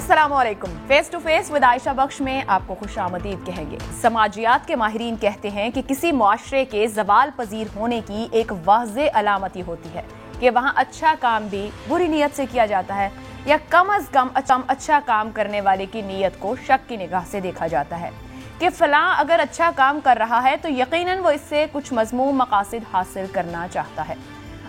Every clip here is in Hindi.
अस्सलामुअलैकुम। Face to face with Ayesha Bakhsh में आपको खुशामदीद कहेंगे। समाजियात के माहिरीन कहते हैं कि किसी मुआशरे के ज़वाल पजीर होने की एक वाज़े अलामत होती है कि वहाँ अच्छा काम भी बुरी नीयत से किया जाता है या कम अज कम अच्छा काम करने वाले की नीयत को शक की निगाह से देखा जाता है कि फलां अगर अच्छा काम कर रहा है तो यकीनन वो इससे कुछ मज़मूम मकासद हासिल करना चाहता है।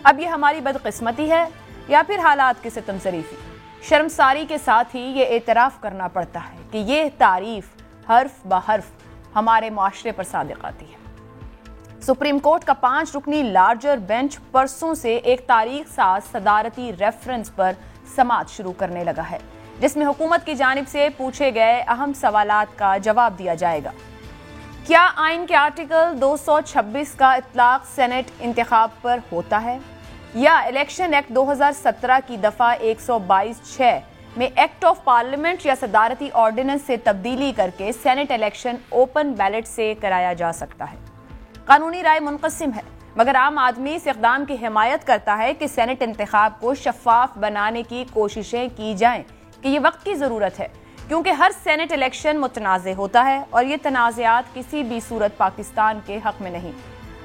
अब ये हमारी बदकिस्मती है या फिर हालात की सितमज़रीफ़ी। शर्मसारी के साथ ही ये एतराफ़ करना पड़ता है कि ये तारीफ़ हर्फ ब हर्फ हमारे माशरे पर सादिक आती है। सुप्रीम कोर्ट का 5 रुकनी लार्जर बेंच परसों से एक तारीख साज सदारती रेफरेंस पर समाअत शुरू करने लगा है, जिसमें हुकूमत की जानिब से पूछे गए अहम सवालात का जवाब दिया जाएगा। क्या आइन के आर्टिकल 226 का इतलाक सेनेट इंतखाब पर होता है या इलेक्शन एक्ट 2017 की दफा 122(6) में एक्ट ऑफ पार्लियामेंट या सदारती ऑर्डिनेंस से तब्दीली करके सेनेट इलेक्शन ओपन बैलेट से कराया जा सकता है। कानूनी राय मुनक़सिम है, मगर आम आदमी इस इक़दाम की हिमायत करता है कि सेनेट इंतखाब को शफ़ाफ बनाने की कोशिशें की जाएं कि ये वक्त की ज़रूरत है, क्योंकि हर सेनेट इलेक्शन मुतनाज़े होता है और ये तनाज़ात किसी भी सूरत पाकिस्तान के हक़ में नहीं।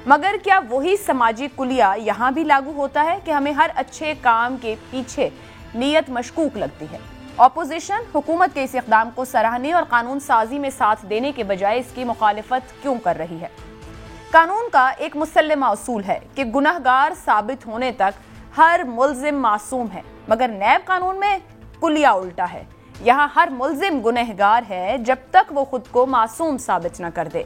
मगर क्या वही समाजी कुलिया यहाँ भी लागू होता है कि हमें हर अच्छे काम के पीछे नीयत मशकूक लगती है। ऑपोजिशन हुकूमत के इस इक़दाम को सराहने और कानून साजी में साथ देने के बजाय इसकी मुखालिफत क्यों कर रही है? कानून का एक मुसल्लमा उसूल है कि गुनहगार साबित होने तक हर मुल्जिम मासूम है, मगर नैब कानून में कुलिया उल्टा है। यहाँ हर मुल्जिम गुनहगार है जब तक वो खुद को मासूम साबित न कर दे।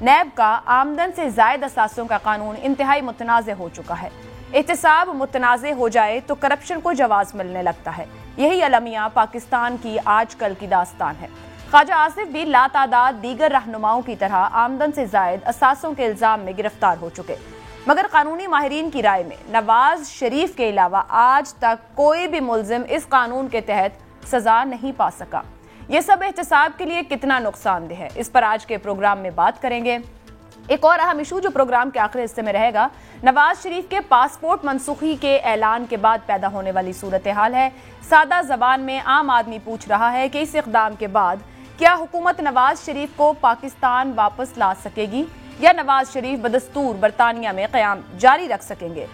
नैब का आमदन से जायद असासों का कानून इंतहाई मुतनाज़े हो चुका है। एहतसाब मुतनाज़े हो जाए तो करप्शन को जवाज़ मिलने लगता है। यही अलमिया पाकिस्तान की आजकल की दास्तान है। ख्वाजा आसिफ भी लातादाद दीगर रहनुमाओं की तरह आमदन से जायद असासों के इल्ज़ाम में गिरफ्तार हो चुके, मगर कानूनी माहिरीन की राय में नवाज शरीफ के अलावा आज तक कोई भी मुल्जिम इस कानून के तहत सजा नहीं पा सका। ये सब एहतसाब के लिए कितना नुकसानदेह है, इस पर आज के प्रोग्राम में बात करेंगे। एक और अहम इशू जो प्रोग्राम के आखिरी हिस्से में रहेगा, नवाज शरीफ के पासपोर्ट मनसूखी के ऐलान के बाद पैदा होने वाली सूरत हाल है। सादा जबान में आम आदमी पूछ रहा है कि इस इक़दाम के बाद क्या हुकूमत नवाज शरीफ को पाकिस्तान वापस ला सकेगी या नवाज शरीफ बदस्तूर बरतानिया में क़याम जारी रख सकेंगे?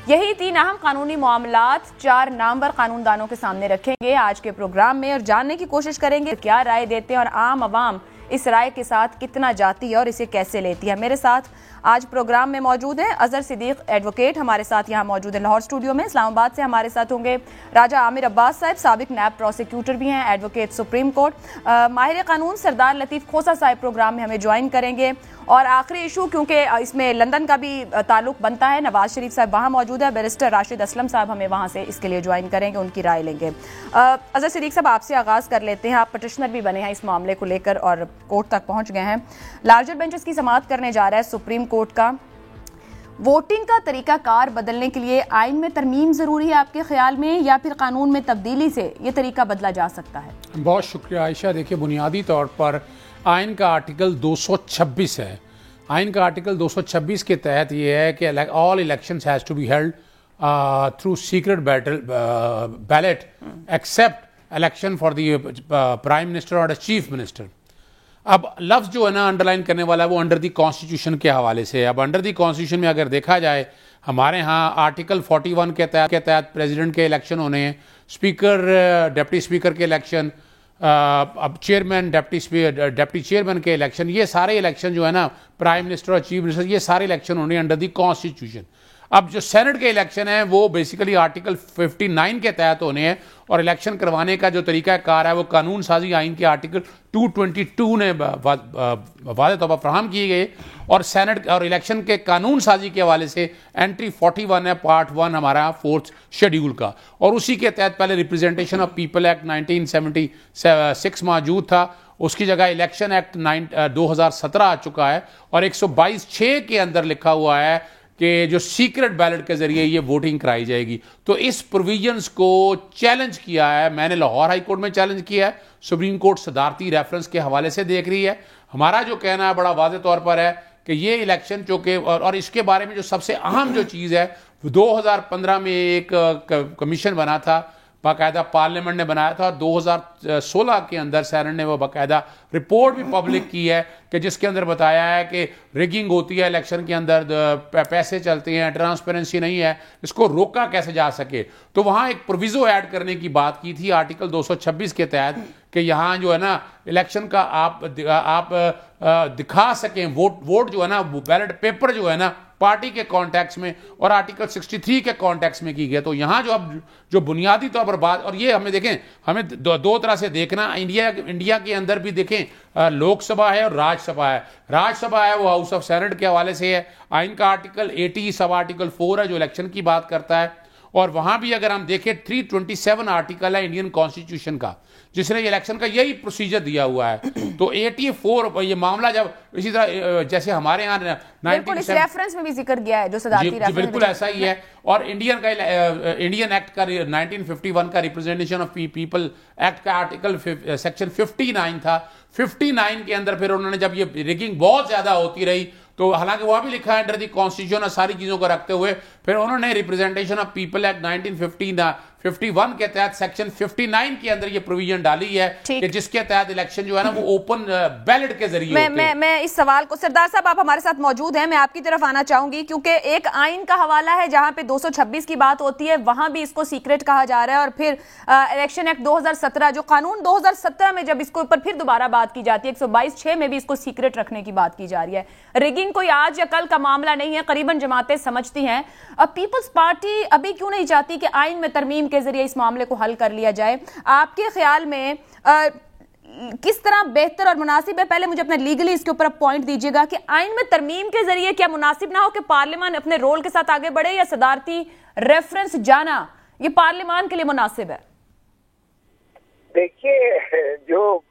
यही 3 अहम कानूनी मामलात 4 नामवर कानूनदानों के सामने रखेंगे आज के प्रोग्राम में और जानने की कोशिश करेंगे क्या राय देते हैं और आम आवाम इस राय के साथ कितना जाती है और इसे कैसे लेती है। मेरे साथ आज प्रोग्राम में मौजूद हैं अजहर सिद्दीक एडवोकेट, हमारे साथ यहाँ मौजूद है लाहौर स्टूडियो में। इस्लामाबाद से हमारे साथ होंगे राजा आमिर अब्बास साहब, साबिक नैब प्रोसिक्यूटर भी हैं, एडवोकेट सुप्रीम कोर्ट। माहिर कानून सरदार लतीफ़ खोसा साहब प्रोग्राम में हमें ज्वाइन करेंगे। और आखिरी इशू, क्योंकि इसमें लंदन का भी ताल्लुक बनता है, नवाज शरीफ साहब वहाँ मौजूद है, बैरिस्टर राशिद असलम साहब हमें वहाँ से इसके लिए ज्वाइन करेंगे, उनकी राय लेंगे। अजहर सिद्दीक साहब, आपसे आगाज़ कर लेते हैं। आप पटिशनर भी बने हैं इस मामले को लेकर और कोर्ट तक पहुँच गए हैं। लार्जर बेंचेस की समाअत करने जा रहा है सुप्रीम कोर्ट का। वोटिंग का तरीकाकार बदलने के लिए आइन में तरमीम ज़रूरी है आपके ख्याल में, या फिर कानून में तब्दीली से ये तरीका बदला जा सकता है? बहुत शुक्रिया आयशा। देखिए, बुनियादी तौर पर आइन का आर्टिकल 226 है। आइन का आर्टिकल 226 के तहत ये है कि all elections has to be held through secret ballot except election for the prime minister और चीफ मिनिस्टर। अब लफ्ज़ जो है ना अंडरलाइन करने वाला है वो अंडर दी कॉन्स्टिट्यूशन के हवाले से है। अब अंडर दी कॉन्स्टिट्यूशन में अगर देखा जाए, हमारे यहाँ आर्टिकल 41 के तहत प्रेसिडेंट के इलेक्शन होने हैं, स्पीकर डिप्टी स्पीकर के इलेक्शन, अब चेयरमैन डिप्टी चेयरमैन के इलेक्शन, ये सारे इलेक्शन जो है ना प्राइम मिनिस्टर और चीफ मिनिस्टर, ये सारे इलेक्शन होने अंडर दी कॉन्स्टिट्यूशन। अब जो सेनेट के इलेक्शन है वो बेसिकली आर्टिकल 59 के तहत होने हैं और इलेक्शन करवाने का जो तरीका कार है वो कानून साजी आइन के आर्टिकल 222 ने वाज़ेह तौर पर फराहम किए गए और सेनेट और इलेक्शन के कानून साजी के हवाले से एंट्री 41 है, पार्ट 1 हमारा 4th शेड्यूल का, और उसी के तहत पहले रिप्रेजेंटेशन ऑफ पीपल एक्ट 1976 मौजूद था, उसकी जगह इलेक्शन एक्ट 2017 आ चुका है और 122(6) के अंदर लिखा हुआ है कि जो सीक्रेट बैलेट के जरिए ये वोटिंग कराई जाएगी। तो इस प्रोविजंस को चैलेंज किया है, मैंने लाहौर हाई कोर्ट में चैलेंज किया है, सुप्रीम कोर्ट सदारती रेफरेंस के हवाले से देख रही है। हमारा जो कहना है बड़ा वाज़ेह तौर पर है कि ये इलेक्शन चूँकि और इसके बारे में जो सबसे अहम जो चीज़ है, 2015 में एक कमीशन बना था बाकायदा पार्लियामेंट ने बनाया था। 2016 के अंदर सेनेट ने वो बाकायदा रिपोर्ट भी पब्लिक की है कि जिसके अंदर बताया है कि रिगिंग होती है इलेक्शन के अंदर, पैसे चलते हैं, ट्रांसपेरेंसी नहीं है, इसको रोका कैसे जा सके। तो वहाँ एक प्रोविजो ऐड करने की बात की थी आर्टिकल 226 के तहत कि यहाँ जो है ना इलेक्शन का आप दिखा सकें वोट जो है ना, बैलेट पेपर जो है ना पार्टी के कॉन्टेक्स्ट में और आर्टिकल 63 के कॉन्टेक्स्ट में की गई। तो यहाँ जो अब जो बुनियादी तौर पर बात, और ये हमें देखें, हमें दो तरह से देखना, इंडिया के अंदर भी देखें, लोकसभा है और राज्यसभा है। राज्यसभा है वो हाउस ऑफ सेनेट के हवाले से है। आइन का आर्टिकल 80 सब आर्टिकल 4 है जो इलेक्शन की बात करता है। और वहां भी अगर हम देखें 327 आर्टिकल है इंडियन कॉन्स्टिट्यूशन का जिसने इलेक्शन का यही प्रोसीजर दिया हुआ है। तो 84 ये मामला जब इसी तरह जैसे हमारे यहाँ बिल्कुल इस रेफरेंस में भी जिक्र किया है जो सदारती रेफरेंस, बिल्कुल ऐसा ही है। और इंडियन एक्ट का 1951 का रिप्रेजेंटेशन ऑफ पीपल एक्ट का आर्टिकल सेक्शन 59 था। 59 के अंदर फिर उन्होंने जब ये रिगिंग बहुत ज्यादा होती रही तो हालांकि वहां भी लिखा है अंडर दी कॉन्स्टिट्यूशन और सारी चीजों को रखते हुए फिर उन्होंने रिप्रेजेंटेशन ऑफ पीपल एक्ट 1951 के तहत सेक्शन 59 के अंदर ये प्रोविजन डाली है कि जिसके तहत इलेक्शन जो है ना वो ओपन बैलेट के जरिए मैं इस सवाल को, सरदार साहब आप हमारे साथ मौजूद हैं, मैं आपकी तरफ आना चाहूंगी क्योंकि एक आइन का हवाला है जहां पे 226 की बात होती है, वहां भी इसको सीक्रेट कहा जा रहा है। और फिर इलेक्शन एक्ट 2017 जो कानून 2017 में जब इसके ऊपर फिर दोबारा बात की जाती है 122(6) में भी इसको सीक्रेट रखने की बात की जा रही है। रिगिंग कोई आज या कल का मामला नहीं है, करीबन जमातें समझती हैं। अब पीपल्स पार्टी अभी क्यों नहीं चाहती कि आइन में तरमीम के जरिए इस मामले को हल कर लिया जाए? आपके ख्याल में किस तरह बेहतर और मुनासिब है? पहले मुझे अपने लीगली इसके ऊपर पॉइंट दीजिएगा कि आइन में तरमीम के जरिए क्या मुनासिब ना हो कि पार्लियामान अपने रोल के साथ आगे बढ़े, या सदारती रेफरेंस जाना ये पार्लियामान के लिए मुनासिब है? देखिए जो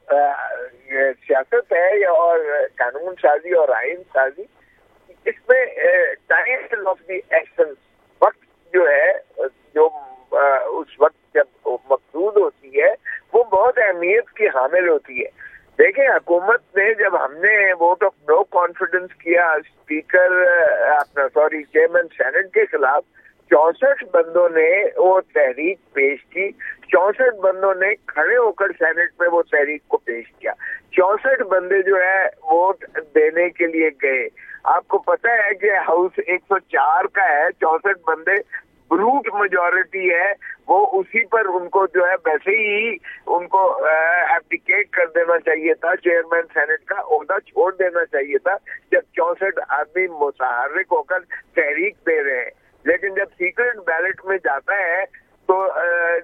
सियासत है और कानून साजी और आइन साजी, इसमें टाइम ऑफ द एसेंस, वक्त जो है जो उस वक्त जब मकसूद होती है वो बहुत अहमियत की हामिल होती है। देखिए हुकूमत ने जब हमने वोट ऑफ नो कॉन्फिडेंस किया चेयरमैन सेनेट के खिलाफ, 64 बंदों ने वो तहरीक पेश की। 64 बंदों ने खड़े होकर सेनेट में वो तहरीक को पेश किया। 64 बंदे जो है वोट देने के लिए गए। आपको पता है कि हाउस 104 का है, 64 बंदे ब्रूट मेजॉरिटी है, वो उसी पर उनको जो है वैसे ही उनको एब्डिकेट कर देना चाहिए था, चेयरमैन सेनेट का ओहदा छोड़ देना चाहिए था जब 64 आदमी मुतहर्रिक होकर तहरीक दे रहे हैं। लेकिन जब सीक्रेट बैलेट में जाता है तो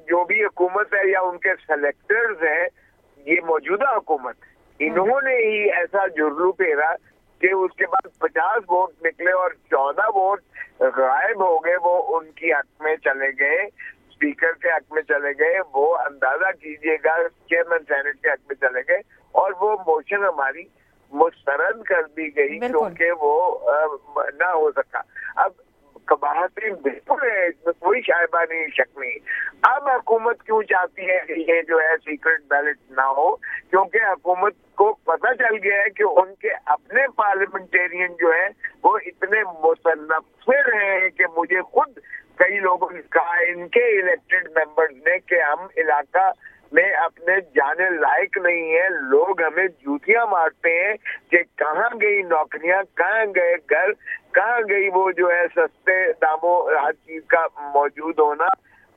जो भी हुकूमत है या उनके सेलेक्टर्स हैं, ये मौजूदा हुकूमत, इन्होंने ही ऐसा जुर्रू फेरा कि उसके बाद 50 वोट निकले और 14 वोट गायब हो गए, वो उनकी हक में चले गए, स्पीकर के हक में चले गए, वो अंदाजा कीजिएगा चेयरमैन सेनेट के हक में चले गए और वो मोशन हमारी मुस्तरद कर दी गई क्योंकि वो ना हो सका। अब कबाहती बिल्कुल है, इसमें कोई शायबा नहीं, शक नहीं। अब हुकूमत क्यों चाहती है कि ये जो है सीक्रेट बैलेट ना हो? क्योंकि हुकूमत को पता चल गया है कि उनके अपने पार्लियामेंटेरियन जो है वो इतने मुतनफ़िर हैं कि मुझे खुद कई लोगों ने कहा, इनके इलेक्टेड मेंबर्स ने, कि हम इलाका में अपने जाने लायक नहीं है, लोग हमें जूतियां मारते हैं कि कहाँ गई नौकरियां, कहाँ गए घर, कहाँ गई वो जो है सस्ते दामों हर चीज का मौजूद होना,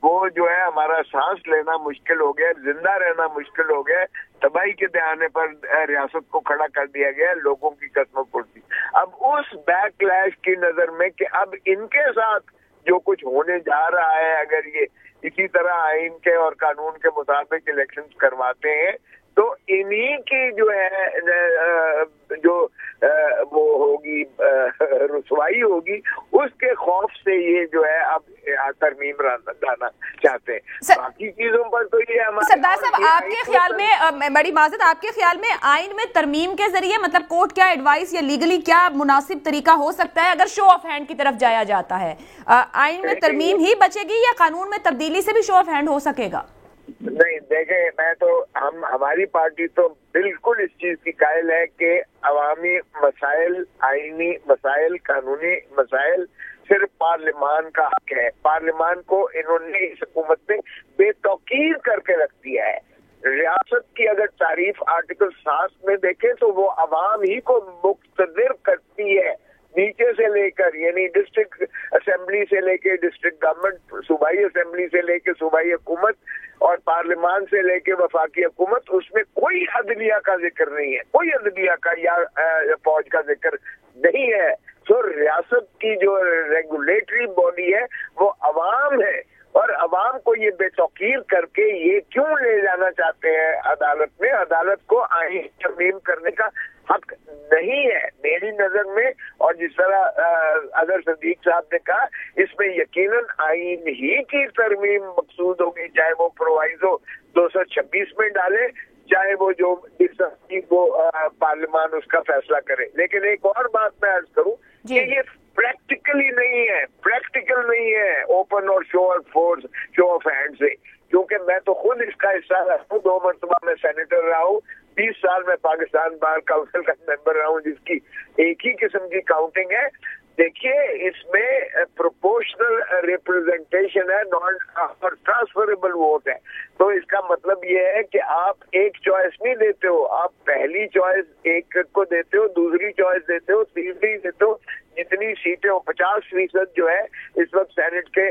वो जो है हमारा सांस लेना मुश्किल हो गया, जिंदा रहना मुश्किल हो गया। तबाही के दहाने पर रियासत को खड़ा कर दिया गया, लोगों की कसमों कुर्सी। अब उस बैकलैश की नजर में कि अब इनके साथ जो कुछ होने जा रहा है, अगर ये इसी तरह आइन के और कानून के मुताबिक इलेक्शन करवाते हैं तो इन्हीं की जो है जो वो होगी रुसवाई होगी, उसके खौफ से ये जो है अब तरमीम लाना चाहते हैं। बाकी चीजों पर तो ये हमारे सरदार साहब आपके ख्याल में, बड़ी माजरत, आपके ख्याल में आइन में तरमीम के जरिए मतलब कोर्ट क्या एडवाइस या लीगली क्या मुनासिब तरीका हो सकता है अगर शो ऑफ हैंड की तरफ जाया जाता है? आइन में तरमीम ही बचेगी या कानून में तब्दीली से भी शो ऑफ हैंड हो सकेगा? नहीं, देखें, मैं तो हमारी पार्टी तो बिल्कुल इस चीज की कायल है कि अवामी मसाइल, आईनी मसाइल, कानूनी मसाइल सिर्फ पार्लियामान का हक है। पार्लियामान को इन्होंने इस हुकूमत में बेतौकीर करके रख दिया है। रियासत की अगर तारीफ आर्टिकल 7 में देखें तो वो अवाम ही को मुख्तदिर करती है, नीचे से लेकर, यानी डिस्ट्रिक्ट असेंबली से लेके डिस्ट्रिक्ट गवर्नमेंट, सूबाई असेंबली से लेके सूबाई हुकूमत और पार्लियामान से लेके वफाकी हुकूमत, उसमें कोई अदलिया का जिक्र नहीं है, कोई अदलिया का या फौज का जिक्र नहीं है। तो रियासत की जो रेगुलेटरी बॉडी है वो अवाम है, और अवाम को ये बेतौकीर करके ये क्यों ले जाना चाहते हैं अदालत में? अदालत को आईन तरमीम करने का हक नहीं है मेरी नजर में। और जिस तरह अगर सदीक साहब ने कहा, इसमें यकीनन आईन ही की तरमीम मकसूद होगी, चाहे वो प्रोवाइजो 226 में डाले, चाहे वो जो वो पार्लियामान उसका फैसला करे। लेकिन एक और बात मैं अर्ज करूं कि ये प्रैक्टिकली नहीं है ओपन और शो ऑफ हैंड से, क्योंकि मैं तो खुद इसका हिस्सा रहा हूँ, 2 मरतबा मैं सेनेटर रहा हूँ, 20 साल में पाकिस्तान बार काउंसिल का मेंबर रहा हूँ, जिसकी एक ही किस्म की काउंटिंग है। देखिए, इसमें प्रोपोर्शनल रिप्रेजेंटेशन है, नॉन और ट्रांसफरेबल वोट है। तो इसका मतलब ये है कि आप एक चॉइस नहीं देते हो, आप पहली चॉइस एक को देते हो, दूसरी चॉइस देते हो, तीसरी देते हो। जितनी सीटें हो 50% जो है इस वक्त सेनेट के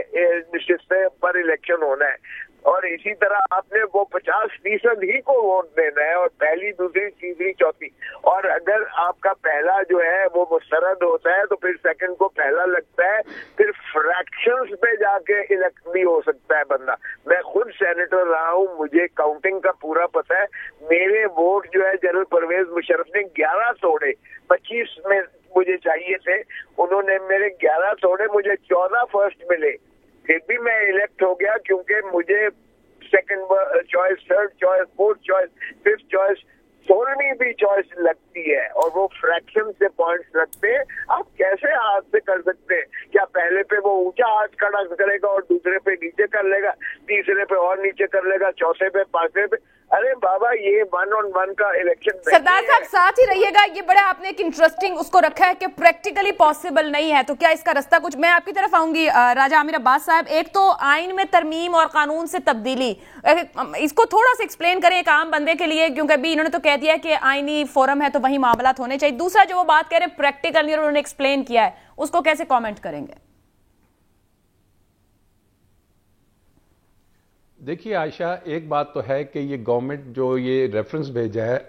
निश्चित पर इलेक्शन होना है, और इसी तरह आपने वो 50% ही को वोट देना है, और पहली, दूसरी, तीसरी, चौथी। और अगर आपका पहला जो है वो मुस्तरद होता है तो फिर सेकंड को पहला लगता है, फिर फ्रैक्शंस पे जाके इलेक्ट भी हो सकता है बंदा। मैं खुद सेनेटर रहा हूँ, मुझे काउंटिंग का पूरा पता है। मेरे वोट जो है जनरल परवेज मुशर्रफ ने 11 तोड़े, 25 में मुझे चाहिए थे, उन्होंने मेरे 11 तोड़े, मुझे 14 फर्स्ट मिले, फिर भी मैं इलेक्ट हो गया, क्योंकि मुझे second choice, third choice, fourth choice, fifth choice, 16वीं भी चॉइस लगती है, और वो फ्रैक्शन से पॉइंट्स लगते हैं। आप कैसे हाथ से कर सकते हैं? क्या पहले पे वो ऊंचा हाथ खड़ा करेगा और दूसरे पे नीचे कर लेगा, तीसरे पे और नीचे कर लेगा, चौथे पे, पांचवे पे? अरे बाबा, ये 1-on-1 का इलेक्शन। सरदार साहब साथ ही रहिएगा, ये बड़ा आपने एक इंटरेस्टिंग उसको रखा है कि प्रैक्टिकली पॉसिबल नहीं है, तो क्या इसका रास्ता कुछ? मैं आपकी तरफ आऊंगी राजा आमिर अब्बास साहब। एक तो आइन में तरमीम और कानून से तब्दीली, इसको थोड़ा सा एक्सप्लेन करें एक आम बंदे के लिए, क्योंकि अभी इन्होंने तो कह दिया कि आईनी फोरम है तो वही मामलात होने चाहिए। दूसरा जो वो बात कह रहे हैं प्रैक्टिकल नहीं, उन्होंने एक्सप्लेन किया है, उसको कैसे कॉमेंट करेंगे? देखिए आयशा, एक बात तो है कि ये गवर्नमेंट जो ये रेफरेंस भेजा है,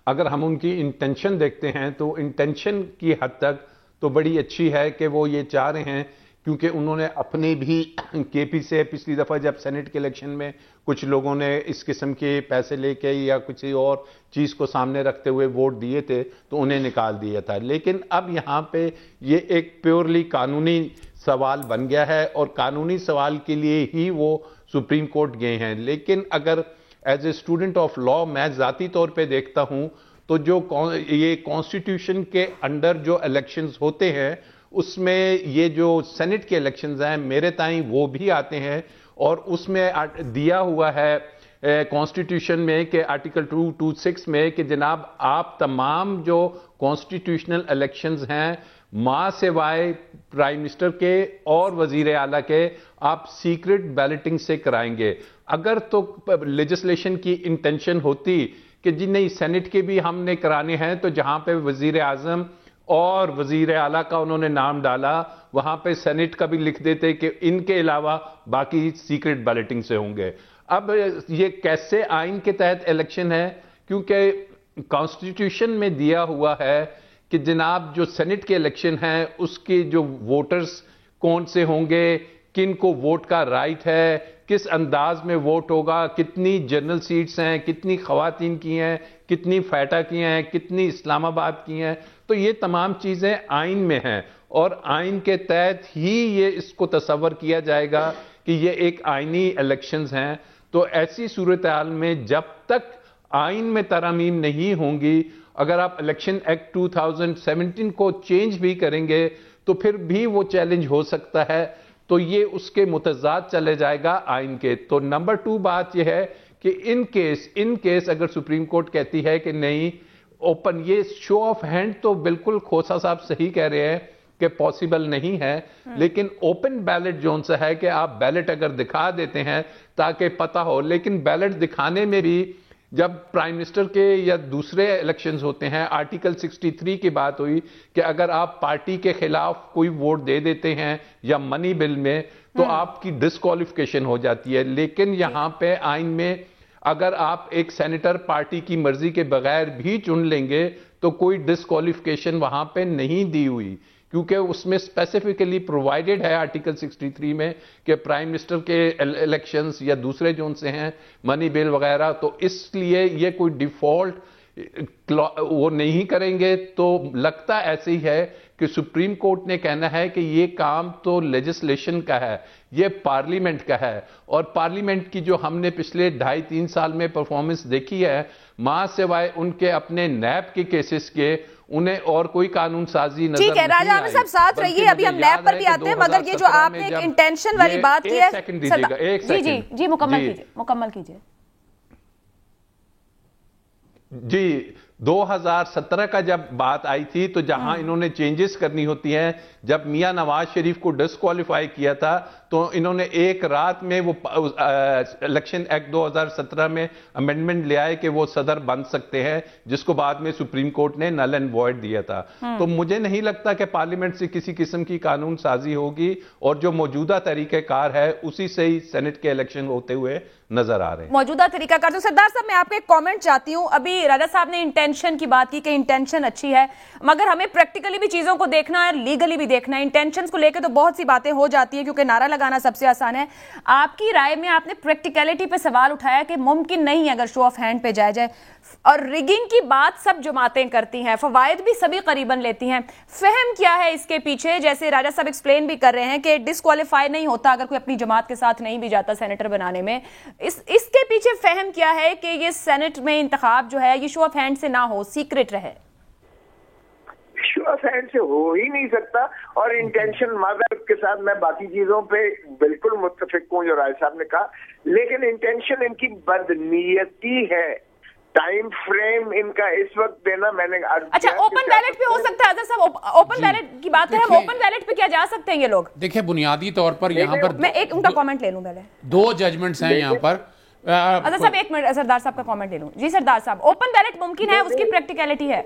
अगर हम उनकी इंटेंशन देखते हैं तो इंटेंशन की हद तक तो बड़ी अच्छी है कि वो ये चाह रहे हैं, क्योंकि उन्होंने अपने भी केपी से पिछली दफ़ा जब सेनेट के इलेक्शन में कुछ लोगों ने इस किस्म के पैसे लेके या किसी और चीज़ को सामने रखते हुए वोट दिए थे तो उन्हें निकाल दिया था। लेकिन अब यहाँ पे ये एक प्योरली कानूनी सवाल बन गया है, और कानूनी सवाल के लिए ही वो सुप्रीम कोर्ट गए हैं। लेकिन अगर as a student of law मैं ज़ाती तौर पे देखता हूँ तो जो ये कॉन्स्टिट्यूशन के अंडर जो इलेक्शंस होते हैं उसमें ये जो सेनेट के इलेक्शंस हैं मेरे ताईं वो भी आते हैं, और उसमें दिया हुआ है कॉन्स्टिट्यूशन में कि आर्टिकल 226 में कि जनाब आप तमाम जो कॉन्स्टिट्यूशनल इलेक्शंस हैं मां सिवाय प्राइम मिनिस्टर के और वजीर आला के आप सीक्रेट बैलेटिंग से कराएंगे। अगर तो लेजिस्लेशन की इंटेंशन होती कि जी नहीं सेनेट के भी हमने कराने हैं, तो जहां पे वजीर आजम और वजीर आला का उन्होंने नाम डाला वहां पे सेनेट का भी लिख देते कि इनके अलावा बाकी सीक्रेट बैलेटिंग से होंगे। अब ये कैसे आइन के तहत इलेक्शन है, क्योंकि कॉन्स्टिट्यूशन में दिया हुआ है कि जनाब जो सेनेट के इलेक्शन हैं उसके जो वोटर्स कौन से होंगे, किन को वोट का राइट है, किस अंदाज में वोट होगा, कितनी जनरल सीट्स हैं, कितनी खवातीन की हैं, कितनी फैटा की हैं, कितनी इस्लामाबाद की हैं। तो ये तमाम चीज़ें आइन में हैं, और आइन के तहत ही ये इसको तस्वर किया जाएगा कि ये एक आइनी इलेक्शंस हैं। तो ऐसी सूरत हाल में जब तक आइन में तरमीम नहीं होंगी, अगर आप इलेक्शन एक्ट 2017 को चेंज भी करेंगे तो फिर भी वो चैलेंज हो सकता है, तो ये उसके मुतजाद चले जाएगा आइन के। तो नंबर 2 बात यह है कि इन केस अगर सुप्रीम कोर्ट कहती है कि नहीं ओपन, ये शो ऑफ हैंड तो बिल्कुल खोसा साहब सही कह रहे हैं कि पॉसिबल नहीं है, लेकिन ओपन बैलेट जोन से है कि आप बैलेट अगर दिखा देते हैं ताकि पता हो। लेकिन बैलेट दिखाने में भी जब प्राइम मिनिस्टर के या दूसरे इलेक्शंस होते हैं, आर्टिकल 63 की बात हुई कि अगर आप पार्टी के खिलाफ कोई वोट दे देते हैं या मनी बिल में तो आपकी डिस्क्वालिफिकेशन हो जाती है। लेकिन यहां पे आइन में अगर आप एक सेनेटर पार्टी की मर्जी के बगैर भी चुन लेंगे तो कोई डिस्क्वालिफिकेशन वहां पे नहीं दी हुई, क्योंकि उसमें स्पेसिफिकली प्रोवाइडेड है आर्टिकल 63 में कि प्राइम मिनिस्टर के इलेक्शंस या दूसरे जोन से हैं मनी बिल वगैरह, तो इसलिए ये कोई डिफॉल्ट वो नहीं करेंगे। तो लगता ऐसे ही है कि सुप्रीम कोर्ट ने कहना है कि ये काम तो लेजिस्लेशन का है, ये पार्लियामेंट का है, और पार्लियामेंट की जो हमने पिछले 2.5-3 साल में परफॉर्मेंस देखी है, मां सिवाय उनके अपने नैब के केसेस के उन्हें और कोई कानून साजी नजर नहीं आई। ठीक है राजा आमिर साहब, साथ रहिए, अभी हम नैब पर भी आते हैं, मगर ये जो आपने एक इंटेंशन वाली बात की है, जी मुकम्मल कीजिए। जी, 2017 का जब बात आई थी तो जहां इन्होंने चेंजेस करनी होती हैं, जब मियां नवाज शरीफ को डिस्क्वालीफाई किया था तो इन्होंने एक रात में वो इलेक्शन एक्ट 2017 में अमेंडमेंट ले आए कि वो सदर बन सकते हैं, जिसको बाद में सुप्रीम कोर्ट ने नल एंड वॉइड दिया था। तो मुझे नहीं लगता कि पार्लियामेंट से किसी किस्म की कानून साजी होगी, और जो मौजूदा तरीकेकार है उसी से ही सेनेट के इलेक्शन होते हुए नजर आ रहे हैं। मौजूदा तरीकाकार। तो सरदार साहब, मैं आपको एक कमेंट चाहती हूं। अभी राजा साहब ने इंटेंशन की बात की कि इंटेंशन अच्छी है, मगर हमें प्रैक्टिकली भी चीजों को देखना है, लीगली भी देखना है। इंटेंशंस को लेकर तो बहुत सी बातें हो जाती है क्योंकि नारा लगाना सबसे आसान है। आपकी राय में आपने प्रैक्टिकलिटी पे सवाल उठाया कि मुमकिन नहीं है अगर शो ऑफ हैंड पे जाए, और रिगिंग की बात सब जमातें करती हैं, फवायद भी सभी करीबन लेती हैं। फहम क्या है इसके पीछे? जैसे राजा साहब एक्सप्लेन भी कर रहे हैं कि डिस्क्वालीफाई नहीं होता अगर कोई अपनी जमात के साथ नहीं भी जाता सेनेटर बनाने में। इसके पीछे फहम क्या है कि ये सेनेट में इंतखाब जो है ये शो ऑफ हैंड से ना हो, सीक्रेट रहे? शो ऑफ हैंड से हो ही नहीं सकता। और इंटेंशन मगर के साथ मैं बाकी चीजों पे बिल्कुल मुत्तफिक हूं जो राय साहब ने कहा, लेकिन इंटेंशन इनकी बदनीयती है। टाइम फ्रेम इनका इस वक्त देना मैंने अच्छा, ओपन बैलेट पे हो सकता है अजहर साहब? ओपन बैलेट की बात करें, हम ओपन बैलेट पे क्या जा सकते हैं ये लोग? देखिए, बुनियादी तौर पर यहाँ पर मैं एक उनका कमेंट ले लूं पहले। 2 जजमेंट्स हैं यहाँ पर। अजहर साहब एक मिनट, सरदार साहब का कमेंट ले लूं। जी सरदार साहब, ओपन बैलेट मुमकिन है, उसकी प्रैक्टिकलिटी है?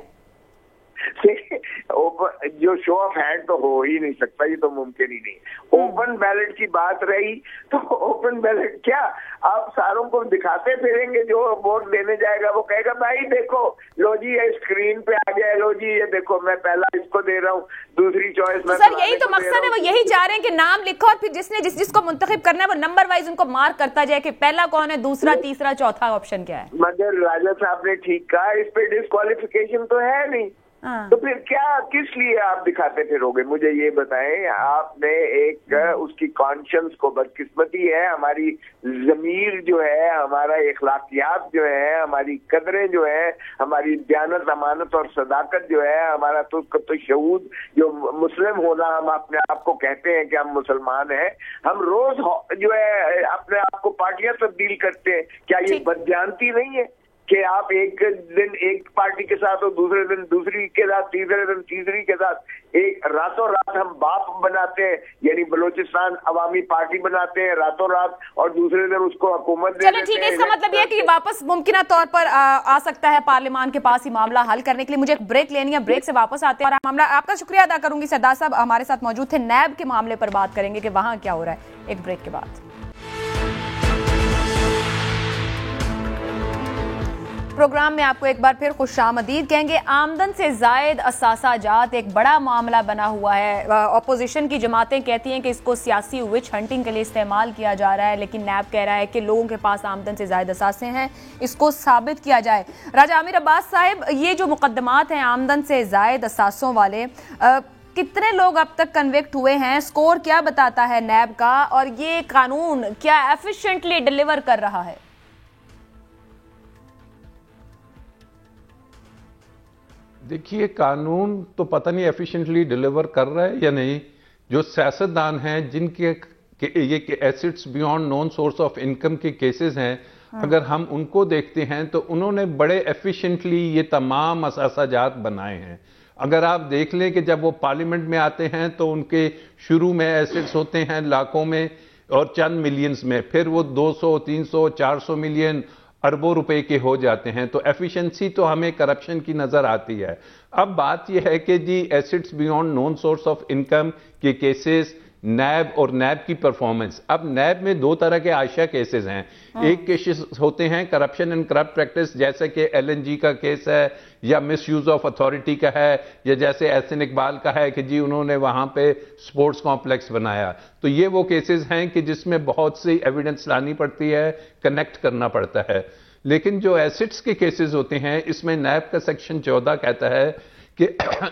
जो शो ऑफ हैंड तो हो ही नहीं सकता, ये तो मुमकिन ही नहीं। ओपन बैलेट की बात रही तो ओपन बैलेट क्या, आप सारों को दिखाते फिरेंगे, जो वोट देने जाएगा वो कहेगा भाई देखो, लो जी ये स्क्रीन पे आ गया, लो जी ये देखो मैं पहला इसको दे रहा हूँ, दूसरी चॉइस मैं। सर यही तो मकसद है, वो यही चाह रहे हैं कि नाम लिखो और फिर जिसको मुंतखब करना है वो नंबर वाइज उनको मार्क करता जाए कि पहला कौन है, दूसरा, तीसरा, चौथा ऑप्शन क्या है। मगर राजा साहब ने ठीक कहा, इस पे डिस्क्वालिफिकेशन तो है नहीं। तो फिर क्या, किस लिए आप दिखाते फिरोगे? मुझे ये बताएं। आपने एक उसकी कॉन्शियंस को, बदकिस्मती है हमारी ज़मीर जो है, हमारा इखलाकियात जो है, हमारी कदरें जो है, हमारी दयानत, अमानत और सदाकत जो है, हमारा तो शऊद जो मुस्लिम होना, हम अपने आप को कहते हैं कि हम मुसलमान हैं, हम रोज जो है अपने आप को पार्टियां तब्दील करते हैं। क्या ये बदजानती नहीं है कि आप एक दिन एक पार्टी के साथ और दूसरे दिन दूसरी के साथ, तीसरे दिन तीसरी के साथ, एक रातों रात हम बाप बनाते हैं, यानी बलोचिस्तान अवामी पार्टी बनाते हैं रातों रात, और दूसरे दिन उसको हुकूमत दे देते हैं। चलो ठीक है, इसका मतलब यह है कि वापस मुमकिन तौर पर आ सकता है पार्लियामान के पास ही मामला हल करने के लिए। मुझे एक ब्रेक लेनी है, ब्रेक से वापस आते हैं और मामला। आपका शुक्रिया अदा करूंगी, सरदार साहब हमारे साथ मौजूद थे। नैब के मामले पर बात करेंगे कि वहां क्या हो रहा है, एक ब्रेक के बाद। प्रोग्राम में आपको एक बार फिर खुशामदीद कहेंगे। आमदन से जायद असासाजात एक बड़ा मामला बना हुआ है। ऑपोजिशन की जमातें कहती हैं कि इसको सियासी विच हंटिंग के लिए इस्तेमाल किया जा रहा है, लेकिन नैब कह रहा है कि लोगों के पास आमदन से जायद असासे हैं, इसको साबित किया जाए। राजा आमिर अब्बास साहब, ये जो मुकदमात हैं आमदन से जायद असासों वाले, कितने लोग अब तक कन्विक्ट हुए हैं? स्कोर क्या बताता है नैब का? और ये कानून क्या एफिशिएंटली डिलीवर कर रहा है? देखिए, कानून तो पता नहीं एफिशिएंटली डिलीवर कर रहा है या नहीं। जो सियासतदान हैं जिनके ये assets beyond non source of income के केसेस हैं, अगर हम उनको देखते हैं तो उन्होंने बड़े एफिशिएंटली ये तमाम असासाजात बनाए हैं। अगर आप देख लें कि जब वो पार्लियामेंट में आते हैं तो उनके शुरू में एसेट्स होते हैं लाखों में और चंद मिलियंस में, फिर वो 200, 300, 400 मिलियन, अरबों रुपए के हो जाते हैं। तो एफिशिएंसी तो हमें करप्शन की नजर आती है। अब बात यह है कि जी assets beyond known source of income के केसेस, नैब और नैब की परफॉर्मेंस। अब नैब में दो तरह के आयशा केसेस हैं। एक केसेस होते हैं करप्शन एंड करप्ट प्रैक्टिस, जैसे कि LNG का केस है या मिस यूज ऑफ अथॉरिटी का है, या जैसे एहसन इकबाल का है कि जी उन्होंने वहां पे स्पोर्ट्स कॉम्प्लेक्स बनाया। तो ये वो केसेस हैं कि जिसमें बहुत सी एविडेंस लानी पड़ती है, कनेक्ट करना पड़ता है। लेकिन जो एसेट्स के केसेस होते हैं, इसमें नैब का सेक्शन 14 कहता है कि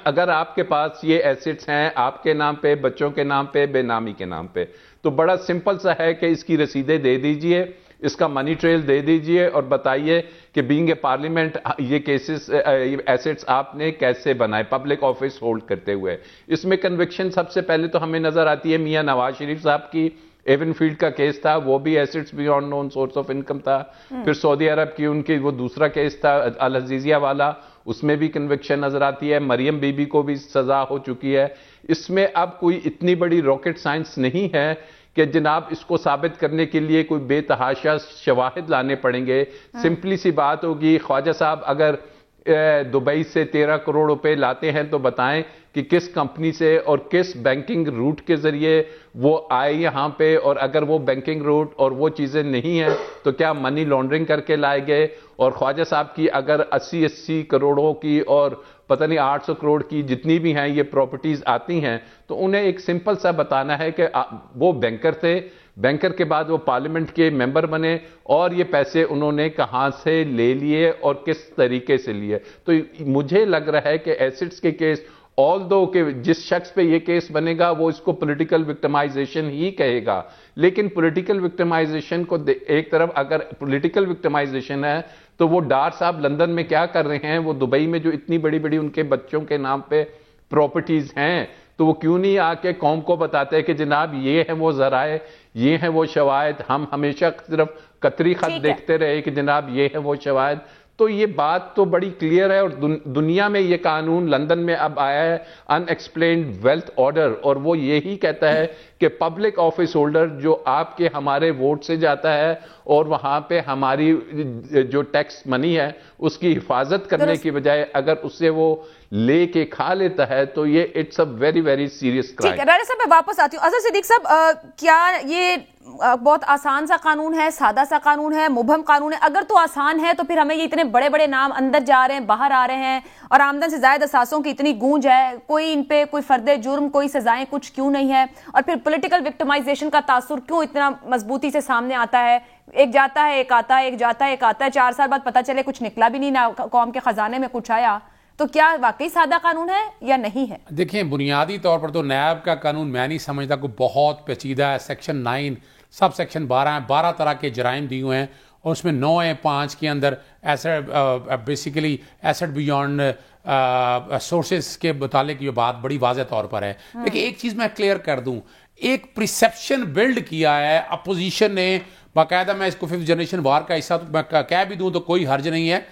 अगर आपके पास ये एसेट्स हैं आपके नाम पे, बच्चों के नाम पे, बेनामी के नाम पे, तो बड़ा सिंपल सा है कि इसकी रसीदें दे दीजिए, इसका मनी ट्रेल दे दीजिए और बताइए कि बीइंग ए पार्लियामेंट ये केसेस एसेट्स आपने कैसे बनाए पब्लिक ऑफिस होल्ड करते हुए। इसमें कन्विक्शन सबसे पहले तो हमें नजर आती है मियां नवाज शरीफ साहब की। एवनफील्ड का केस था, वो भी assets beyond known source of income था। फिर सऊदी अरब की उनकी वो दूसरा केस था अल अजीजिया वाला, उसमें भी कन्विक्शन नजर आती है। मरियम बीबी को भी सजा हो चुकी है। इसमें अब कोई इतनी बड़ी रॉकेट साइंस नहीं है कि जनाब इसको साबित करने के लिए कोई बेतहाशा शवाहिद लाने पड़ेंगे। सिंपली सी बात होगी, ख्वाजा साहब अगर दुबई से 13 करोड़ रुपए लाते हैं तो बताएं कि किस कंपनी से और किस बैंकिंग रूट के जरिए वो आए यहाँ पे, और अगर वो बैंकिंग रूट और वो चीजें नहीं हैं तो क्या मनी लॉन्ड्रिंग करके लाए गए। और ख्वाजा साहब की अगर 80 करोड़ों की और पता नहीं 800 करोड़ की जितनी भी हैं ये प्रॉपर्टीज आती हैं, तो उन्हें एक सिंपल सा बताना है कि वो बैंकर थे, बैंकर के बाद वो पार्लियामेंट के मेंबर बने और ये पैसे उन्होंने कहां से ले लिए और किस तरीके से लिए। तो मुझे लग रहा है कि एसेट्स के केस, ऑल दो के जिस शख्स पे ये केस बनेगा वो इसको पॉलिटिकल विक्टिमाइजेशन ही कहेगा, लेकिन पॉलिटिकल विक्टिमाइजेशन को एक तरफ अगर पॉलिटिकल विक्टिमाइजेशन है तो वो डार साहब लंदन में क्या कर रहे हैं, वो दुबई में जो इतनी बड़ी बड़ी उनके बच्चों के नाम पे प्रॉपर्टीज हैं, तो वो क्यों नहीं आके कौम को बताते हैं कि जनाब ये है वो जराए, ये है वो शवायद। हम हमेशा सिर्फ कतरी खत देखते रहे कि जनाब ये है वो शवायद। तो ये बात तो बड़ी क्लियर है। और दुनिया में ये कानून लंदन में अब आया है, अनएक्सप्लेन्ड वेल्थ ऑर्डर, और वो यही कहता है कि पब्लिक ऑफिस होल्डर जो आपके हमारे वोट से जाता है और वहां पे हमारी जो टैक्स मनी है उसकी हिफाजत करने की बजाय अगर उससे वो लेके खा लेता है तो ये it's a very very serious crime. राजा साहब मैं वापस आती हूँ। अजहर सिद्दीक साहब, क्या ये बहुत आसान सा कानून है, सादा सा कानून है, मुबहम कानून है? अगर तो आसान है तो फिर हमें ये इतने बड़े बड़े नाम अंदर जा रहे हैं, बाहर आ रहे हैं, और आमदन से ज्यादा असासों की इतनी गूंज है, कोई इन पे कोई फर्दे जुर्म, कोई सजाएं कुछ क्यों नहीं है? और फिर पॉलिटिकल विक्टिमाइजेशन का तासुर क्यों इतना मजबूती से सामने आता है? एक जाता है एक आता है, एक जाता है एक आता है, 4 साल बाद पता चले कुछ निकला भी नहीं, ना कौम के खजाने में कुछ आया। तो क्या वाकई सादा कानून है या नहीं है? देखिए, बुनियादी तौर पर तो नैब का कानून मैं नहीं समझता को बहुत पेचीदा है। सेक्शन 9 सब सेक्शन 12 है, 12 तरह के जराइम दिए हुए हैं और उसमें 9 है 5 के अंदर asset, basically asset beyond sources के मुतालिक ये बात बड़ी वाज़ेह तौर पर है। देखिए, एक चीज़ मैं क्लियर कर दूं, एक प्रिसेप्शन बिल्ड किया है अपोजिशन ने बाकायदा। मैं इसको 5th जनरेशन वार का हिस्सा तो मैं कह भी दूं तो कोई हर्ज नहीं है।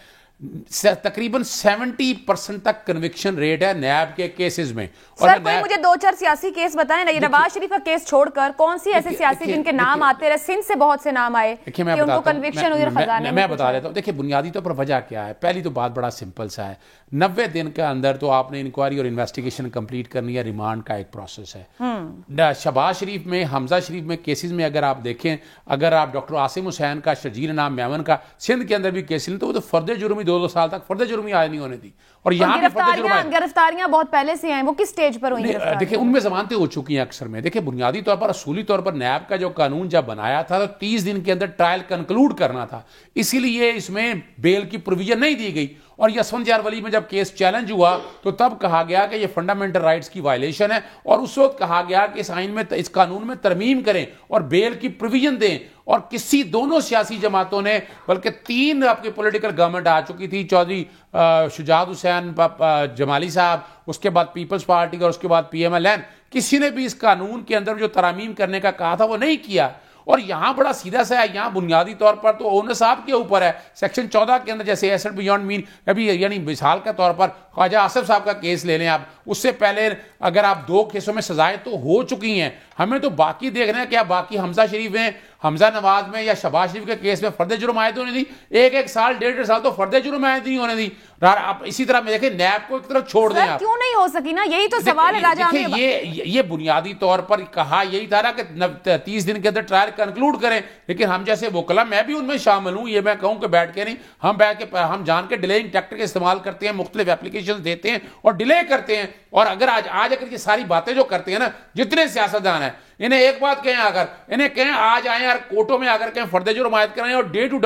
तकरीबन 70% तक कन्विक्शन रेट है नैब के केसेस में। और सर कोई मुझे 2-4 सियासी केस बताएं ना, ये नवाज शरीफ का केस छोड़कर कौन सी ऐसे सियासी जिनके नाम आते रहे? सिंध से बहुत से नाम आए कि उनको कन्विक्शन हुई और खजाने में। मैं बता देता हूं। देखिए, बुनियादी तौर पर वजह क्या है? पहली तो बात बड़ा सिंपल सा है, 90 दिन के अंदर तो आपने इंक्वायरी और इन्वेस्टिगेशन कंप्लीट करनी है। रिमांड का एक प्रोसेस है। शहबाज शरीफ में, हमजा शरीफ में केसेस में अगर आप देखें, अगर आप डॉक्टर आसिम हुसैन का, शर्जील नाम मेमन का सिंध के अंदर भी केस तो वो तो फर्दे जुर्मी 2 साल तक फर्दे जुर्मी आय नहीं होने दी। और यहाँ गिरफ्तारियां बहुत पहले से हैं, वो किस स्टेज पर हुई? देखिए, उनमें जमानतें हो चुकी हैं अक्सर में। देखिए, बुनियादी तौर पर असूली तौर पर नैब का जो कानून जब बनाया था तो 30 दिन के अंदर ट्रायल कंक्लूड करना था, इसीलिए इसमें बेल की प्रोविजन नहीं दी गई। और यशवंत जारवली में जब केस चैलेंज हुआ तो तब कहा गया कि ये फंडामेंटल राइट्स की वायलेशन है, और उस वक्त कहा गया कि इस आइन में, इस कानून में तरमीम करें और बेल की प्रोविजन दें। और किसी दोनों सियासी जमातों ने, बल्कि 3 आपकी पॉलिटिकल गवर्नमेंट आ चुकी थी, चौधरी शुजात हुसैन जमाली साहब, उसके बाद पीपल्स पार्टी और उसके बाद PMLN, किसी ने भी इस कानून के अंदर जो तरामीम करने का कहा था वो नहीं किया। और यहाँ बड़ा सीधा सा है, यहाँ बुनियादी तौर पर तो ओनर साहब के ऊपर है। सेक्शन 14 के अंदर जैसे एसेट बियॉन्ड मीन, अभी यानी मिसाल के तौर पर ख्वाजा आसिफ साहब का केस ले लें आप, उससे पहले अगर आप 2 केसों में सजाएं तो हो चुकी हैं, हमें तो बाकी देखना है क्या बाकी हमजा शरीफ में, हमजा नवाज में या शहबाज शरीफ के केस में फर्द जुर्म आयद होने दी, 1-1 साल 1.5 साल तो फर्द जुर्म आयद नहीं होने दी। आप इसी तरह देखें नैब को एक तरफ छोड़ दें आप, क्यों नहीं हो सकी ना, यही तो सवाल है राजा। ये बुनियादी तौर पर कहा यही था ना कि 30 दिन के अंदर ट्रायल कंक्लूड करें, लेकिन हम जैसे वकला, मैं भी उनमें शामिल हूं, ये मैं कहूं कि बैठ के नहीं, हम बैठ के हम जान के डिलेइंग टैक्टिक इस्तेमाल करते हैं, मुख्तलिफ एप्लीकेशन देते हैं और डिले करते हैं। और अगर आज अगर ये सारी बातें जो करते हैं ना जितने सियासतदान हैं, इन्हें एक बात कहें, अगर इन्हें कहें आज आए यार कोर्टों में आकर कहें फर्द जुर्म आयद कराएं और day to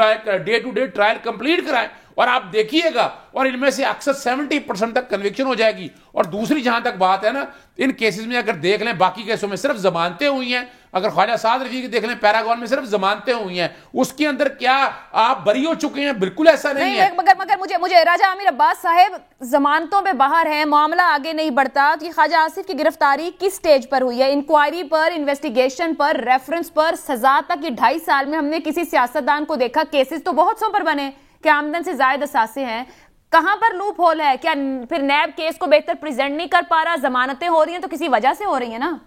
day trial complete कराएं, और आप देखिएगा और इनमें से अक्सर 70% तक कन्विक्शन हो जाएगी। और दूसरी जहां तक बात है ना, इन केसेस में अगर देख लें बाकी केसों में सिर्फ जमानतें हुई हैं, अगर ख्वाजा साद रफी की देख लें पैरागॉन में सिर्फ जमानतें हुई हैं, उसके अंदर क्या आप बरी हो चुके हैं? बिल्कुल ऐसा नहीं है। मगर मुझे राजा आमिर अब्बास साहब जमानतों पे बाहर हैं, मामला आगे नहीं बढ़ता, तो ख्वाजा आसिफ की गिरफ्तारी किस स्टेज पर हुई है? इंक्वायरी पर, इन्वेस्टिगेशन पर, रेफरेंस पर, सजा तक? ये 2.5 साल में हमने किसी सियासतदान को देखा? केसेस तो बहुत सौ पर बने कि आमदन से जायद असासे हैं, कहां पर लूप होल है? क्या फिर नैब केस को बेहतर प्रेजेंट नहीं कर पा रहा? जमानतें हो रही हैं तो किसी वजह से हो रही है ना।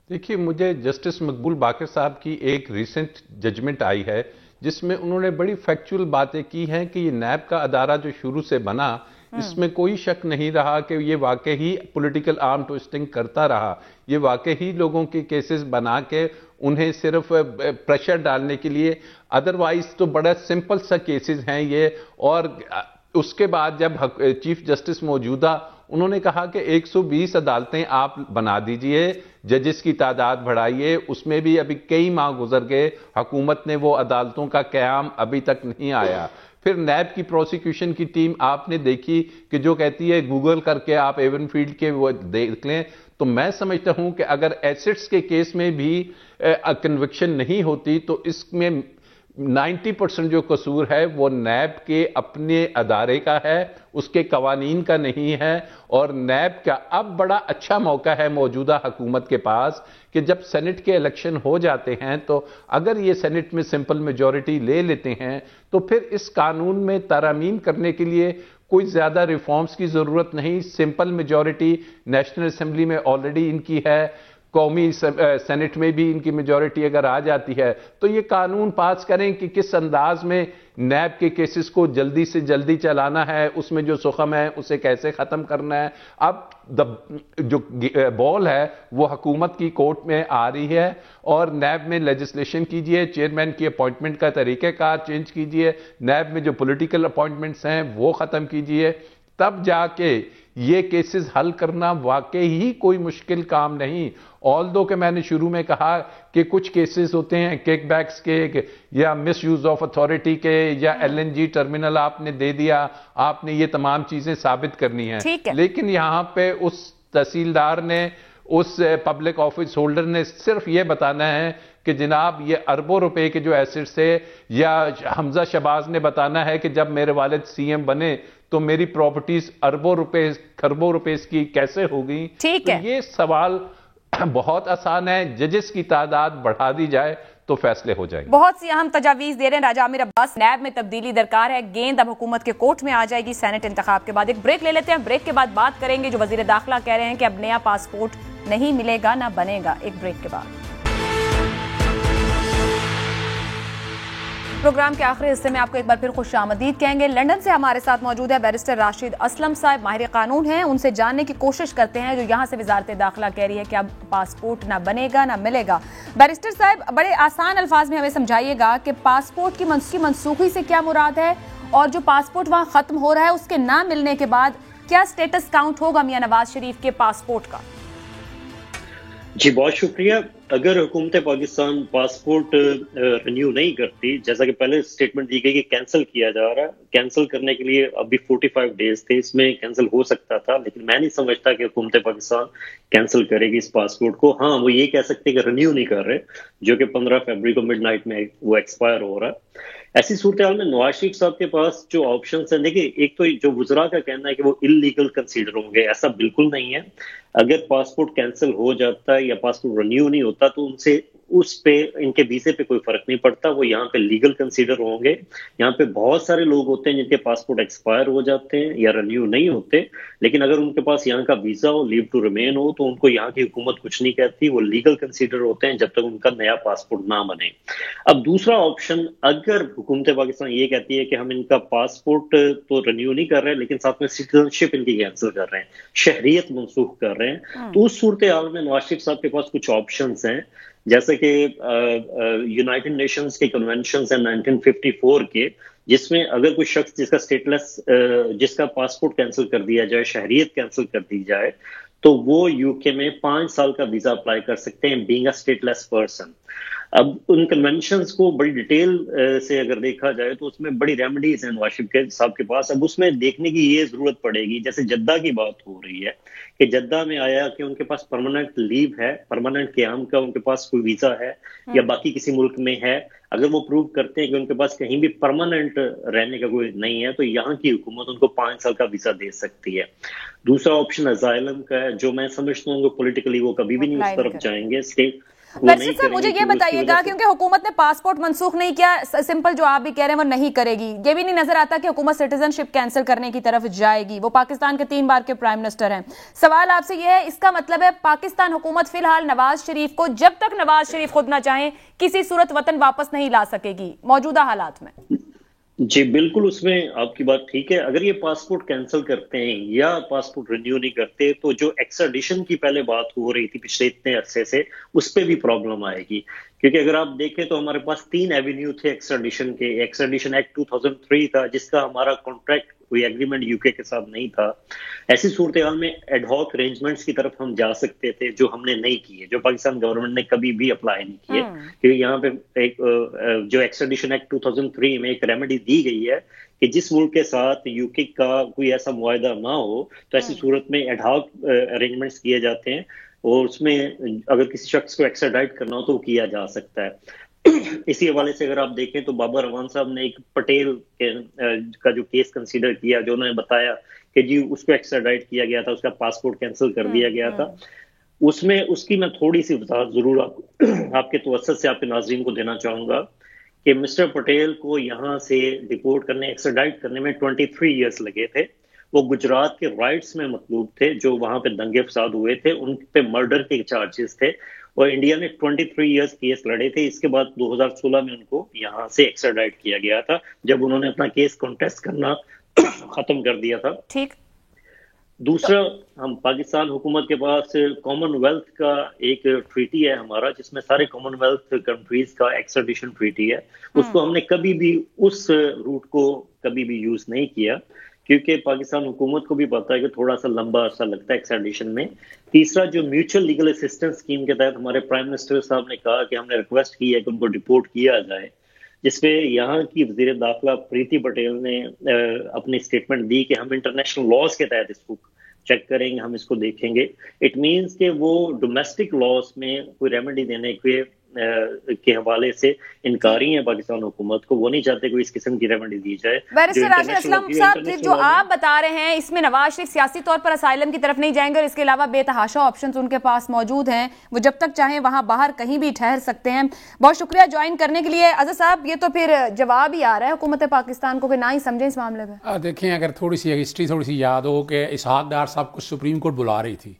देखिए, मुझे जस्टिस मकबूल बाकर साहब की एक रिसेंट जजमेंट आई है जिसमें उन्होंने बड़ी फैक्चुअल बातें की हैं कि ये नैब का अदारा जो शुरू से बना, इसमें कोई शक नहीं रहा कि ये वाकई ही पॉलिटिकल आर्म ट्विस्टिंग करता रहा, ये वाकई ही लोगों के केसेस बना के उन्हें सिर्फ प्रेशर डालने के लिए, अदरवाइज तो बड़ा सिंपल सा केसेस हैं ये। और उसके बाद जब चीफ जस्टिस मौजूदा, उन्होंने कहा कि 120 अदालतें आप बना दीजिए, जजेस की तादाद बढ़ाइए, उसमें भी अभी कई माह गुजर गए, हुकूमत ने वो अदालतों का क़याम अभी तक नहीं आया। फिर नैब की प्रोसिक्यूशन की टीम आपने देखी कि जो कहती है गूगल करके आप एवनफील्ड के वो देख लें, तो मैं समझता हूं कि अगर एसेट्स के केस में भी कन्विक्शन नहीं होती तो इसमें 90% जो कसूर है वो नैब के अपने अदारे का है, उसके कवानीन का नहीं है। और नैब का अब बड़ा अच्छा मौका है मौजूदा हुकूमत के पास कि जब सेनेट के इलेक्शन हो जाते हैं तो अगर ये सेनेट में सिंपल मेजॉरिटी ले लेते हैं तो फिर इस कानून में तरमीम करने के लिए कोई ज्यादा रिफॉर्म्स की जरूरत नहीं। सिंपल मेजॉरिटी नेशनल असेंबली में ऑलरेडी इनकी है, कौमी सेनेट में भी इनकी मेजॉरिटी अगर आ जाती है तो ये कानून पास करें कि किस अंदाज में नैब के केसेस को जल्दी से जल्दी चलाना है, उसमें जो सुखम है उसे कैसे खत्म करना है। अब जो बॉल है वो हुकूमत की कोर्ट में आ रही है और नैब में लेजिस्लेशन कीजिए, चेयरमैन की अपॉइंटमेंट का तरीक़ेकार चेंज कीजिए, नैब में जो पॉलिटिकल अपॉइंटमेंट्स हैं वो खत्म कीजिए, तब जाके ये केसेस हल करना वाकई ही कोई मुश्किल काम नहीं। ऑल्दो कि मैंने शुरू में कहा कि कुछ केसेस होते हैं किकबैक्स के या मिस यूज ऑफ अथॉरिटी के या LNG टर्मिनल आपने दे दिया, आपने ये तमाम चीजें साबित करनी है, लेकिन यहां पे उस तहसीलदार ने, उस पब्लिक ऑफिस होल्डर ने सिर्फ ये बताना है कि जनाब ये अरबों रुपए के जो एसेट्स है, या हमजा शहबाज ने बताना है कि जब मेरे वालिद CM बने तो मेरी प्रॉपर्टीज अरबों रुपए खरबों रुपए की कैसे होगी। ठीक है, ये सवाल बहुत आसान है, जजेस की तादाद बढ़ा दी जाए तो फैसले हो जाएंगे। बहुत सी अहम तजावीज दे रहे हैं राजा आमिर अब्बास। नैब में तब्दीली दरकार है, गेंद अब हुकूमत के कोर्ट में आ जाएगी सेनेट इंतखाब के बाद। एक ब्रेक ले लेते हैं, ब्रेक के बाद बात करेंगे जो वजीर दाखिला कह रहे हैं कि अब नया पासपोर्ट नहीं मिलेगा ना बनेगा। एक ब्रेक के बाद प्रोग्राम के आखिरी हिस्से में आपको एक बार फिर खुशामदीद कहेंगे। लंदन से हमारे साथ मौजूद है बैरिस्टर राशिद असलम साहब, माहिर कानून हैं। उनसे जानने की कोशिश करते हैं जो यहाँ से वजारत दाखिला कह रही है कि अब पासपोर्ट ना बनेगा ना मिलेगा। बैरिस्टर साहब, बड़े आसान अल्फाज में हमें समझाइएगा कि पासपोर्ट की मनसूखी से क्या मुराद है, और जो पासपोर्ट वहाँ खत्म हो रहा है उसके ना मिलने के बाद क्या स्टेटस काउंट होगा मियां नवाज शरीफ के पासपोर्ट का? जी बहुत शुक्रिया। अगर हुकूमत पाकिस्तान पासपोर्ट रिन्यू नहीं करती, जैसा कि पहले स्टेटमेंट दी गई कि कैंसिल किया जा रहा है, कैंसिल करने के लिए अभी 45 डेज थे, इसमें कैंसिल हो सकता था, लेकिन मैं नहीं समझता कि हुकूमत पाकिस्तान कैंसिल करेगी इस पासपोर्ट को। हाँ, वो ये कह सकते हैं कि रिन्यू नहीं कर रहे, जो कि 15 फरवरी को मिडनाइट में वो एक्सपायर हो रहा है। ऐसी सूरत हाल में नवाज शरीफ साहब के पास जो ऑप्शन है, देखिए, एक तो जो वुजरा का कहना है कि वो इलीगल कंसीडर होंगे, ऐसा बिल्कुल नहीं है। अगर पासपोर्ट कैंसिल हो जाता है या पासपोर्ट रिन्यू नहीं होता तो उनसे उस पे इनके वीजे पे कोई फर्क नहीं पड़ता, वो यहाँ पे लीगल कंसीडर होंगे। यहाँ पे बहुत सारे लोग होते हैं जिनके पासपोर्ट एक्सपायर हो जाते हैं या रिन्यू नहीं होते, लेकिन अगर उनके पास यहाँ का वीजा हो, लीव टू रिमेन हो, तो उनको यहाँ की हुकूमत कुछ नहीं कहती, वो लीगल कंसीडर होते हैं जब तक उनका नया पासपोर्ट ना बने। अब दूसरा ऑप्शन, अगर हुकूमत पाकिस्तान ये कहती है कि हम इनका पासपोर्ट तो रिन्यू नहीं कर रहे लेकिन साथ में सिटीजनशिप इनकी कैंसिल कर रहे हैं, शहरियत मनसूख कर रहे हैं, तो उस सूरत हाल में नवाज शरीफ साहब के पास कुछ ऑप्शंस हैं, जैसे कि यूनाइटेड नेशंस के कन्वेंशन है 1954 के, जिसमें अगर कोई शख्स जिसका स्टेटलेस जिसका पासपोर्ट कैंसिल कर दिया जाए, शहरियत कैंसिल कर दी जाए, तो वो यूके में 5 साल का वीजा अप्लाई कर सकते हैं बीइंग अ स्टेटलेस पर्सन। अब उन कन्वेंशंस को बड़ी डिटेल से अगर देखा जाए तो उसमें बड़ी रेमेडीज हैं नवाज शरीफ साहब के पास। अब उसमें देखने की ये जरूरत पड़ेगी, जैसे जद्दा की बात हो रही है कि जद्दा में आया कि उनके पास परमानेंट लीव है, परमानेंट क़याम का उनके पास कोई वीजा है या बाकी किसी मुल्क में है, अगर वो प्रूव करते हैं कि उनके पास कहीं भी परमानेंट रहने का कोई नहीं है, तो यहाँ की हुकूमत उनको 5 साल का वीजा दे सकती है। दूसरा ऑप्शन अजाइलम का है, जो मैं समझता हूँ पॉलिटिकली वो कभी भी नहीं उस तरफ जाएंगे, स्टेट वैसे साहब मुझे ये बताइएगा, क्योंकि हुकूमत ने पासपोर्ट मंसूख नहीं किया, सिंपल जो आप भी कह रहे हैं वो नहीं करेगी, ये भी नहीं नजर आता कि हुकूमत सिटीजनशिप कैंसिल करने की तरफ जाएगी। वो पाकिस्तान के 3 बार के प्राइम मिनिस्टर हैं। सवाल आपसे ये है, इसका मतलब है पाकिस्तान हुकूमत फिलहाल नवाज शरीफ को, जब तक नवाज शरीफ खुद ना चाहें, किसी सूरत वतन वापस नहीं ला सकेगी मौजूदा हालात में? जी बिल्कुल, उसमें आपकी बात ठीक है। अगर ये पासपोर्ट कैंसिल करते हैं या पासपोर्ट रिन्यू नहीं करते, तो जो एक्स्ट्राडिशन की पहले बात हो रही थी पिछले इतने अरसे से, उस पर भी प्रॉब्लम आएगी। क्योंकि अगर आप देखें तो हमारे पास 3 एवेन्यू थे एक्स्ट्राडिशन के। एक्स्ट्राडिशन एक्ट 2003 था, जिसका हमारा कॉन्ट्रैक्ट कोई एग्रीमेंट यूके के साथ नहीं था। ऐसी सूरत हाल में एडहॉक अरेंजमेंट्स की तरफ हम जा सकते थे, जो हमने नहीं किए, जो पाकिस्तान गवर्नमेंट ने कभी भी अप्लाई नहीं किए। क्योंकि यहाँ पे एक जो एक्स्ट्राडिशन एक्ट 2003 में एक रेमेडी दी गई है कि जिस मुल्क के साथ यूके का कोई ऐसा मुआहदा ना हो, तो ऐसी सूरत में एडहॉक अरेंजमेंट्स किए जाते हैं, और उसमें अगर किसी शख्स को एक्स्ट्राडाइट करना हो तो वो किया जा सकता है। इसी हवाले से अगर आप देखें तो बाबर रवान साहब ने एक पटेल का जो केस कंसीडर किया, जो उन्होंने बताया कि जी उसको एक्स्ट्राडाइट किया गया था, उसका पासपोर्ट कैंसिल कर दिया गया था, उसमें उसकी मैं थोड़ी सी वजाहत जरूर आपके तवज्जुह से आपके नाज़रीन को देना चाहूंगा कि मिस्टर पटेल को यहाँ से डिपोर्ट करने, एक्स्ट्राडाइट करने में 23 ईयर्स लगे थे। वो गुजरात के राइट्स में मतलूब थे, जो वहां पे दंगे फसाद हुए थे, उन पे मर्डर के चार्जेस थे, और इंडिया ने 23 इयर्स केस लड़े थे। इसके बाद 2016 में उनको यहाँ से एक्स्ट्राडाइट किया गया था, जब उन्होंने अपना केस कॉन्टेस्ट करना खत्म कर दिया था। ठीक। दूसरा, हम पाकिस्तान हुकूमत के पास कॉमनवेल्थ का एक ट्रीटी है हमारा, जिसमें सारे कॉमनवेल्थ कंट्रीज का एक्स्ट्राडिशन ट्रीटी है। उसको हमने कभी भी उस रूट को कभी भी यूज नहीं किया, क्योंकि पाकिस्तान हुकूमत को भी पता है कि थोड़ा सा लंबा अरसा लगता है एक्स्ट्राडिशन में। तीसरा, जो म्यूचुअल लीगल असिस्टेंस स्कीम के तहत हमारे प्राइम मिनिस्टर साहब ने कहा कि हमने रिक्वेस्ट की है कि उनको डिपोर्ट किया जाए, जिसपे यहाँ की वजीर दाखिला प्रीति पटेल ने अपनी स्टेटमेंट दी कि हम इंटरनेशनल लॉज के तहत इसको चेक करेंगे, हम इसको देखेंगे। इट मीन्स कि वो डोमेस्टिक लॉज में कोई रेमेडी देने के हवाले से इनकारी है पाकिस्तान हुकूमत को, वो नहीं चाहते कोई इस किस्म की रेमेडी दी जाए। बैरिस्टर राशिद असलम साहब, जो आप बता रहे हैं, इसमें नवाज शरीफ सियासी तौर पर असाइलम की तरफ नहीं जाएंगे और इसके अलावा बेतहाशा ऑप्शंस उनके पास मौजूद हैं, वो जब तक चाहें वहां बाहर कहीं भी ठहर सकते हैं। बहुत शुक्रिया ज्वाइन करने के लिए। अजहर साहब, ये तो फिर जवाब ही आ रहा है हुकूमत पाकिस्तान को कि ना ही समझें इस मामले में। देखें, अगर थोड़ी सी हिस्ट्री थोड़ी सी याद हो कि इसहाक डार साहब को सुप्रीम कोर्ट बुला रही थी,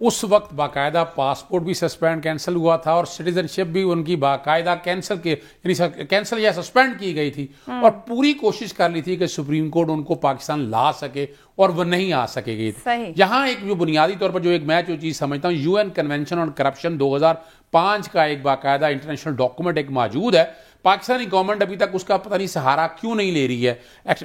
उस वक्त बाकायदा पासपोर्ट भी सस्पेंड कैंसिल हुआ था और सिटीजनशिप भी उनकी बाकायदा कैंसिल या सस्पेंड की गई थी, और पूरी कोशिश कर ली थी कि सुप्रीम कोर्ट उनको पाकिस्तान ला सके, और वो नहीं आ सकेगी। यहाँ एक जो बुनियादी तौर पर जो एक मैं जो चीज समझता हूँ, यूएन कन्वेंशन ऑन करप्शन 2005 का एक बाकायदा इंटरनेशनल डॉक्यूमेंट एक मौजूद है, पाकिस्तानी गवर्नमेंट अभी तक उसका पता नहीं सहारा क्यों नहीं ले रही है।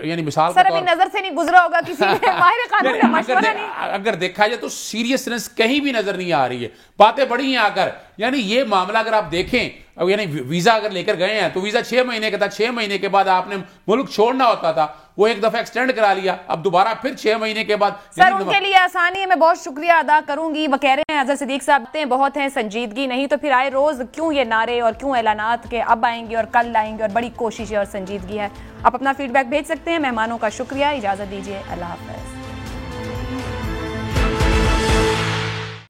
यानी मिसाल सर अभी नजर से नहीं गुजरा होगा किसी ने माहिर कानून का मशवरा नहीं। अगर देखा जाए तो सीरियसनेस कहीं भी नजर नहीं आ रही है, बातें बड़ी हैं आकर। यानी ये मामला अगर आप देखें, यानी वीजा अगर लेकर गए हैं तो वीजा 6 महीने का था, 6 महीने के बाद आपने मुल्क छोड़ना होता था, वो एक दफा एक्सटेंड करा लिया, अब दोबारा फिर 6 महीने के बाद। सर उनके लिए आसानी है, मैं बहुत शुक्रिया अदा करूंगी। वो कह रहे हैं अजहर सिद्दीक साहब बहुत हैं, संजीदगी नहीं तो फिर आए रोज क्यों ये नारे और क्यों ऐलानात के अब आएंगे और कल आएंगे, और बड़ी कोशिश है और संजीदगी है। आप अपना फीडबैक भेज सकते हैं। मेहमानों का शुक्रिया, इजाजत दीजिए, अल्लाह हाफ़िज़।